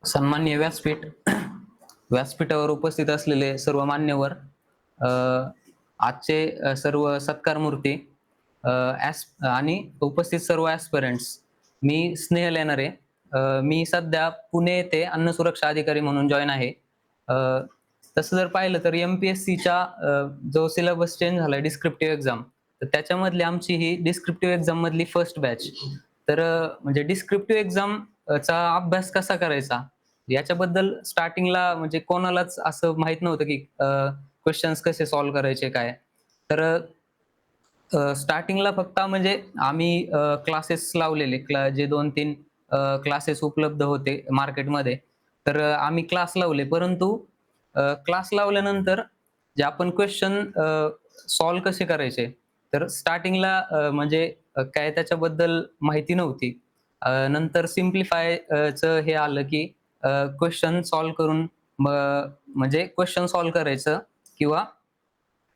सन्माननीय व्यासपीठावर उपस्थित असलेले सर्व मान्यवर, अ, आजचे सर्व सत्कारमूर्ती, आणि उपस्थित सर्व ॲस्पिरंट्स. मी स्नेहल येणारे. मी सध्या पुणे येथे अन्न सुरक्षा अधिकारी म्हणून जॉइन आहे. अ, तसं जर पाहिलं तर एम-पी-एस-सीच्या जो सिलेबस चेंज झालाय डिस्क्रिप्टिव्ह एक्झाम, तर त्याच्यामधली आमची ही डिस्क्रिप्टिव्ह एक्झाममधली फर्स्ट बॅच. तर म्हणजे डिस्क्रिप्टिव्ह एक्झामचा अभ्यास कसा करायचा? याच्याबद्दल स्टार्टिंगला म्हणजे कोणालाच असं माहीत नव्हतं, की क्वेशन्स कसे सॉल्व्ह करायचे काय? तर स्टार्टिंगला फक्त म्हणजे आम्ही क्लासेस लावलेले जे 2-3 क्लासेस उपलब्ध होते मार्केटमध्ये. तर आम्ही क्लास लावले. परंतु क्लास लावल्यानंतर जे आपण क्वेशन सॉल्व्ह कसे करायचे? तर स्टार्टिंगला म्हणजे काय त्याच्याबद्दल माहिती नव्हती. नंतर सिम्प्लिफाय हे आलं, की क्वेशन सॉल्व्ह करून म्हणजे क्वेशन सॉल्व्ह करायचं किंवा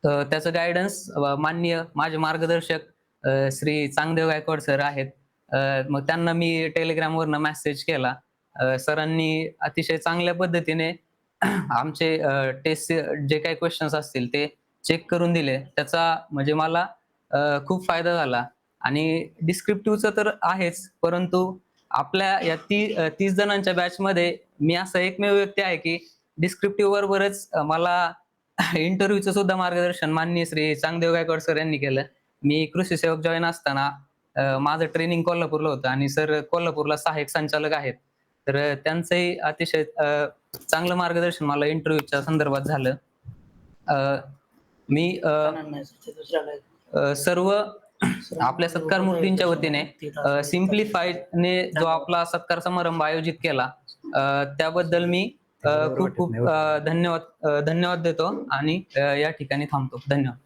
त्याचं गाईडन्स माननीय माझे मार्गदर्शक श्री चांगदेव गायकवाड सर आहेत. मग त्यांना मी Telegramवरनं मेसेज केला. सरांनी अतिशय चांगल्या पद्धतीने आमचे टेस्ट जे काही क्वेशन्स असतील ते चेक करून दिले. त्याचा म्हणजे मला खूप फायदा झाला आणि डिस्क्रिप्टिव्हचं तर आहेच, परंतु आपल्या या 30 जणांच्या बॅचमध्ये मी असा एकमेव व्यक्ती आहे, की डिस्क्रिप्टिव्ह बरोबरच मला इंटरव्ह्यूचं सुद्धा मार्गदर्शन माननीय श्री चांगदेव गायकवाड सर यांनी केलं. मी कृषी सेवक जॉइन असताना माझं ट्रेनिंग कोल्हापूरला होतं आणि सर कोल्हापूरला सहाय्यक संचालक आहेत. तर त्यांचंही अतिशय चांगलं मार्गदर्शन मला इंटरव्ह्यूच्या संदर्भात झालं. अ, मी सर्व आपल्या सत्कार मूर्तींच्या वतीने सिम्प्लिफाईडने जो आपला सत्कार समारंभ आयोजित केला, त्याबद्दल मी खूप खूप धन्यवाद देतो आणि या ठिकाणी थांबतो. धन्यवाद.